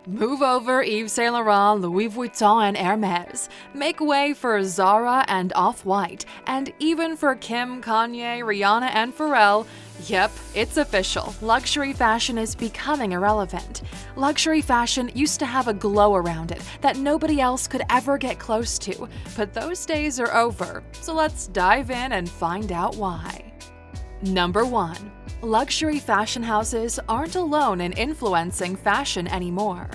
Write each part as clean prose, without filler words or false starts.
Move over Yves Saint Laurent, Louis Vuitton, and Hermes. Make way for Zara and Off-White, and even for Kim, Kanye, Rihanna, and Pharrell. Yep, it's official. Luxury fashion is becoming irrelevant. Luxury fashion used to have a glow around it that nobody else could ever get close to, but those days are over. So let's dive in and find out why. Number 1. Luxury fashion houses aren't alone in influencing fashion anymore.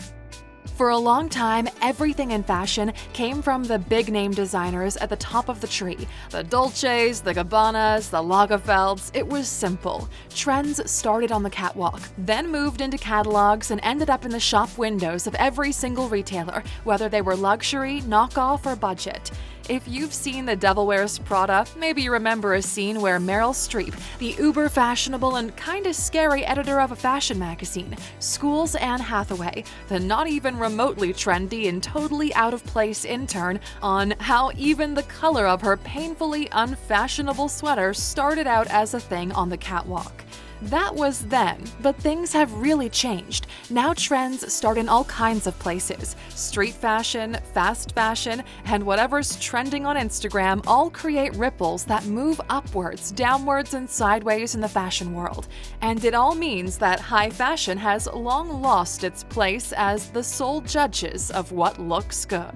For a long time, everything in fashion came from the big-name designers at the top of the tree. The Dolces, the Gabbanas, the Lagerfelds. It was simple. Trends started on the catwalk, then moved into catalogs and ended up in the shop windows of every single retailer, whether they were luxury, knockoff, or budget. If you've seen The Devil Wears Prada, maybe you remember a scene where Meryl Streep, the uber-fashionable and kinda scary editor of a fashion magazine, schools Anne Hathaway, the not even remotely trendy and totally out-of-place intern, on how even the color of her painfully unfashionable sweater started out as a thing on the catwalk. That was then, but things have really changed. Now trends start in all kinds of places. Street fashion, fast fashion, and whatever's trending on Instagram all create ripples that move upwards, downwards, and sideways in the fashion world. And it all means that high fashion has long lost its place as the sole judges of what looks good.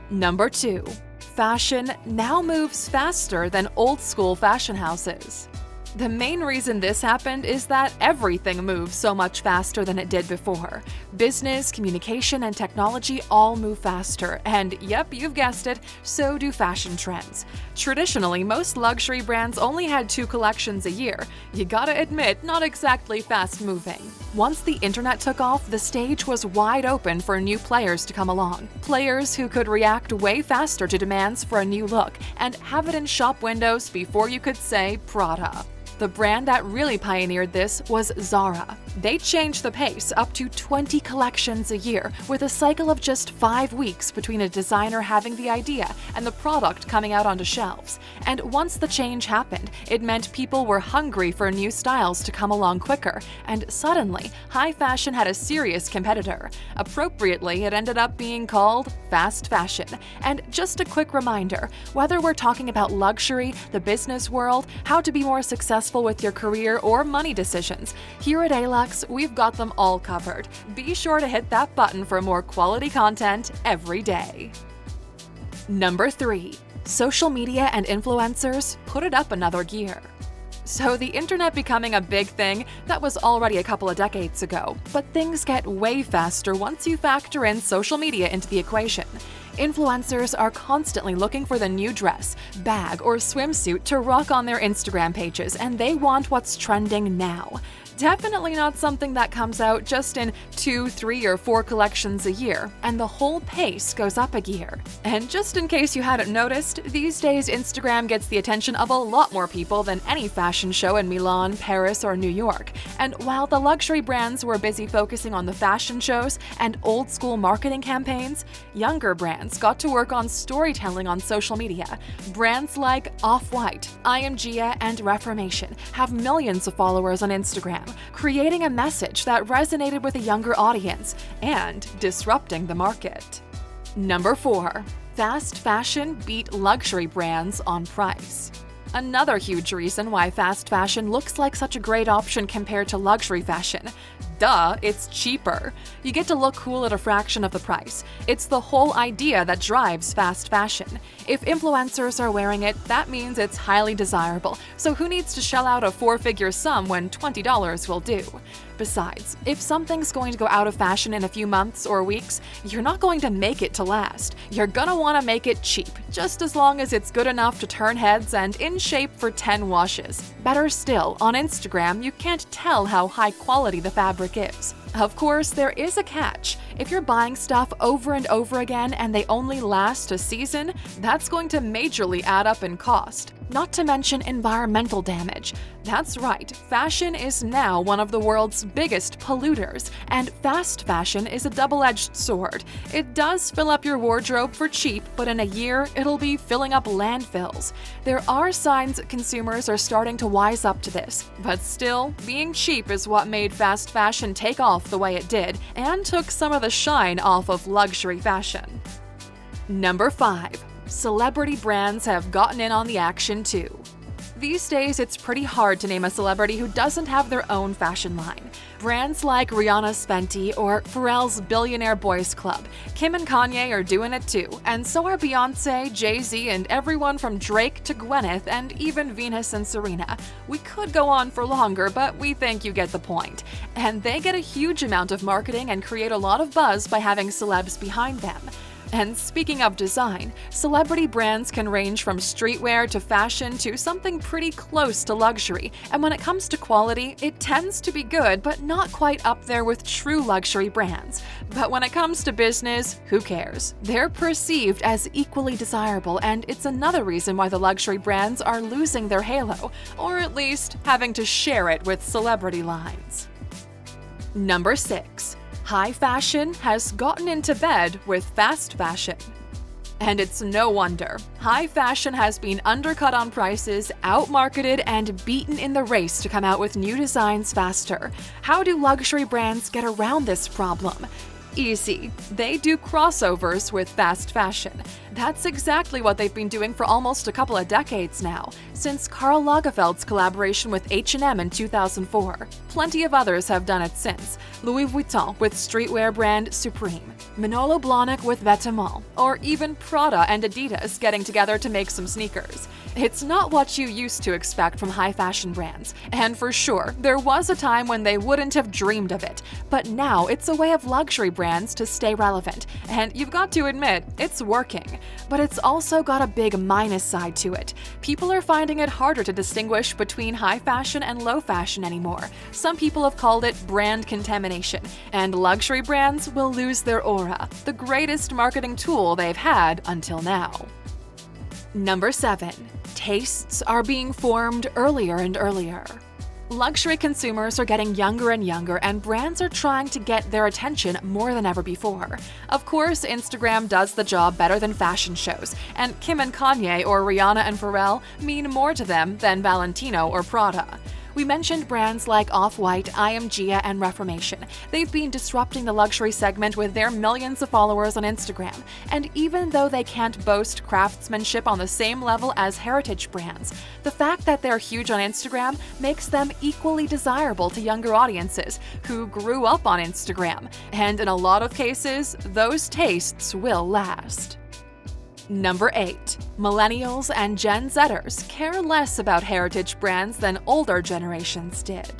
Number 2. Fashion now moves faster than old-school fashion houses. The main reason this happened is that everything moves so much faster than it did before. Business, communication, and technology all move faster, and yep, you've guessed it, so do fashion trends. Traditionally, most luxury brands only had 2 collections a year. You gotta admit, not exactly fast-moving. Once the internet took off, the stage was wide open for new players to come along. Players who could react way faster to demands for a new look and have it in shop windows before you could say Prada. The brand that really pioneered this was Zara. They changed the pace up to 20 collections a year, with a cycle of just 5 weeks between a designer having the idea and the product coming out onto shelves. And once the change happened, it meant people were hungry for new styles to come along quicker, and suddenly, high fashion had a serious competitor. Appropriately, it ended up being called fast fashion. And just a quick reminder, whether we're talking about luxury, the business world, how to be more successful with your career, or money decisions, here at Alux, we've got them all covered. Be sure to hit that button for more quality content every day. Number 3. Social media and influencers put it up another gear. So the internet becoming a big thing, that was already a couple of decades ago, but things get way faster once you factor in social media into the equation. Influencers are constantly looking for the new dress, bag, or swimsuit to rock on their Instagram pages, and they want what's trending now. Definitely not something that comes out just in 2, 3, or 4 collections a year, and the whole pace goes up a gear. And just in case you hadn't noticed, these days Instagram gets the attention of a lot more people than any fashion show in Milan, Paris, or New York. And while the luxury brands were busy focusing on the fashion shows and old-school marketing campaigns, younger brands got to work on storytelling on social media. Brands like Off-White, IMG, and Reformation have millions of followers on Instagram, creating a message that resonated with a younger audience and disrupting the market. Number 4. Fast fashion beat luxury brands on price. Another huge reason why fast fashion looks like such a great option compared to luxury fashion. Duh, it's cheaper. You get to look cool at a fraction of the price. It's the whole idea that drives fast fashion. If influencers are wearing it, that means it's highly desirable. So who needs to shell out a 4-figure sum when $20 will do? Besides, if something's going to go out of fashion in a few months or weeks, you're not going to make it to last. You're gonna want to make it cheap, just as long as it's good enough to turn heads and in shape for 10 washes. Better still, on Instagram, you can't tell how high quality the fabric is. Of course, there is a catch. If you're buying stuff over and over again and they only last a season, that's going to majorly add up in cost. not to mention environmental damage. That's right, fashion is now one of the world's biggest polluters, and fast fashion is a double-edged sword. It does fill up your wardrobe for cheap, but in a year, it'll be filling up landfills. There are signs that consumers are starting to wise up to this, but still, being cheap is what made fast fashion take off the way it did, and took some of the shine off of luxury fashion. Number 5. Celebrity brands have gotten in on the action too. These days, it's pretty hard to name a celebrity who doesn't have their own fashion line. Brands like Rihanna's Fenty or Pharrell's Billionaire Boys Club, Kim and Kanye are doing it too, and so are Beyoncé, Jay-Z, and everyone from Drake to Gwyneth and even Venus and Serena. We could go on for longer, but we think you get the point. And they get a huge amount of marketing and create a lot of buzz by having celebs behind them. And speaking of design, celebrity brands can range from streetwear to fashion to something pretty close to luxury, and when it comes to quality, it tends to be good but not quite up there with true luxury brands. But when it comes to business, who cares? They're perceived as equally desirable, and it's another reason why the luxury brands are losing their halo, or at least having to share it with celebrity lines. Number 6. High fashion has gotten into bed with fast fashion. And it's no wonder. High fashion has been undercut on prices, outmarketed, and beaten in the race to come out with new designs faster. How do luxury brands get around this problem? Easy. They do crossovers with fast fashion. That's exactly what they've been doing for almost a couple of decades now, since Karl Lagerfeld's collaboration with H&M in 2004. Plenty of others have done it since. Louis Vuitton with streetwear brand Supreme, Manolo Blahnik with Vetements, or even Prada and Adidas getting together to make some sneakers. It's not what you used to expect from high fashion brands, and for sure, there was a time when they wouldn't have dreamed of it, but now it's a way of luxury brands to stay relevant, and you've got to admit, it's working. But it's also got a big minus side to it. People are finding it harder to distinguish between high fashion and low fashion anymore. Some people have called it brand contamination, and luxury brands will lose their aura, the greatest marketing tool they've had until now. Number 7. Tastes are being formed earlier and earlier. Luxury consumers are getting younger and younger, and brands are trying to get their attention more than ever before. Of course, Instagram does the job better than fashion shows, and Kim and Kanye or Rihanna and Pharrell mean more to them than Valentino or Prada. We mentioned brands like Off-White, IMG, and Reformation. They've been disrupting the luxury segment with their millions of followers on Instagram. And even though they can't boast craftsmanship on the same level as heritage brands, the fact that they're huge on Instagram makes them equally desirable to younger audiences who grew up on Instagram. And in a lot of cases, those tastes will last. Number 8. Millennials and Gen-Zers care less about heritage brands than older generations did.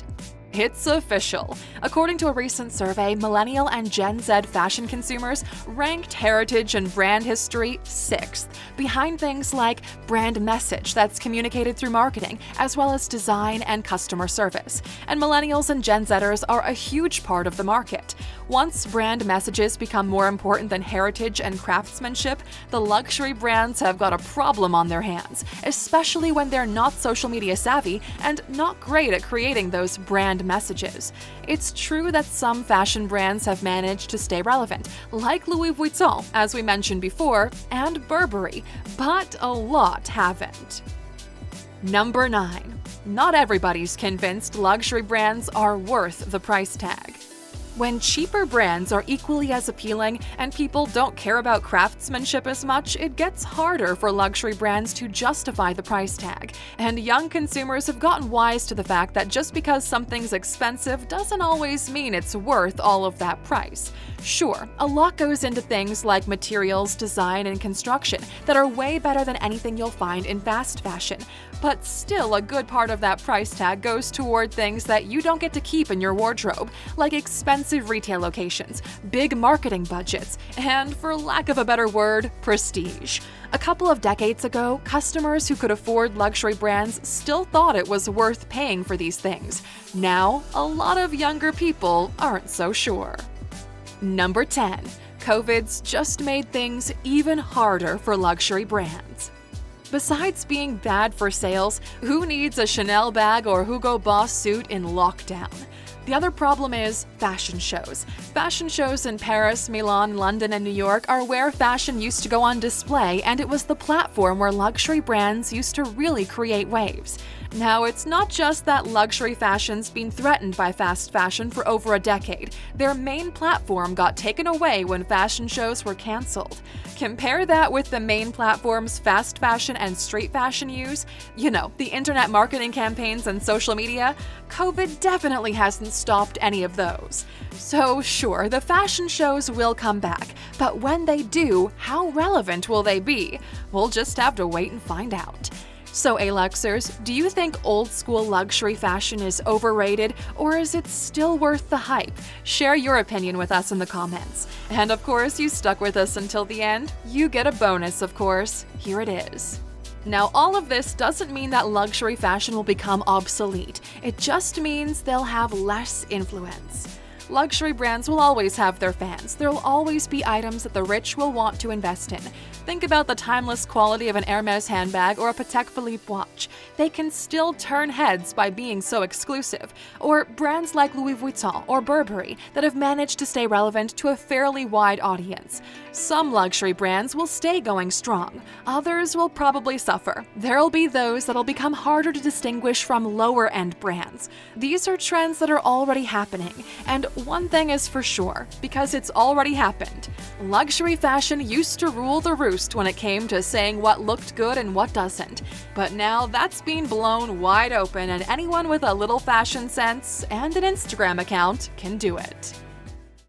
It's official. According to a recent survey, Millennial and Gen Z fashion consumers ranked heritage and brand history 6th, behind things like brand message that's communicated through marketing, as well as design and customer service. And Millennials and Gen Zers are a huge part of the market. Once brand messages become more important than heritage and craftsmanship, the luxury brands have got a problem on their hands, especially when they're not social media savvy and not great at creating those brand messages. It's true that some fashion brands have managed to stay relevant, like Louis Vuitton, as we mentioned before, and Burberry, but a lot haven't. Number 9. Not everybody's convinced luxury brands are worth the price tag. When cheaper brands are equally as appealing and people don't care about craftsmanship as much, it gets harder for luxury brands to justify the price tag. And young consumers have gotten wise to the fact that just because something's expensive doesn't always mean it's worth all of that price. Sure, a lot goes into things like materials, design, and construction that are way better than anything you'll find in fast fashion. But still, a good part of that price tag goes toward things that you don't get to keep in your wardrobe, like expensive retail locations, big marketing budgets, and, for lack of a better word, prestige. A couple of decades ago, customers who could afford luxury brands still thought it was worth paying for these things. Now, a lot of younger people aren't so sure. Number 10. COVID's just made things even harder for luxury brands. Besides being bad for sales, who needs a Chanel bag or Hugo Boss suit in lockdown? The other problem is fashion shows. Fashion shows in Paris, Milan, London, and New York are where fashion used to go on display, and it was the platform where luxury brands used to really create waves. Now, it's not just that luxury fashion's been threatened by fast fashion for over a decade. Their main platform got taken away when fashion shows were canceled. Compare that with the main platforms fast fashion and street fashion use. You know, the internet marketing campaigns and social media. COVID definitely hasn't stopped any of those. So sure, the fashion shows will come back, but when they do, how relevant will they be? We'll just have to wait and find out. So Aluxers, do you think old-school luxury fashion is overrated, or is it still worth the hype? Share your opinion with us in the comments. And of course, you stuck with us until the end. You get a bonus, of course. Here it is. Now, all of this doesn't mean that luxury fashion will become obsolete. It just means they'll have less influence. Luxury brands will always have their fans. There will always be items that the rich will want to invest in. Think about the timeless quality of an Hermès handbag or a Patek Philippe watch. They can still turn heads by being so exclusive. Or brands like Louis Vuitton or Burberry that have managed to stay relevant to a fairly wide audience. Some luxury brands will stay going strong. Others will probably suffer. There'll be those that'll become harder to distinguish from lower-end brands. These are trends that are already happening. And one thing is for sure, because it's already happened. Luxury fashion used to rule the roost when it came to saying what looked good and what doesn't. But now that's been blown wide open, and anyone with a little fashion sense and an Instagram account can do it.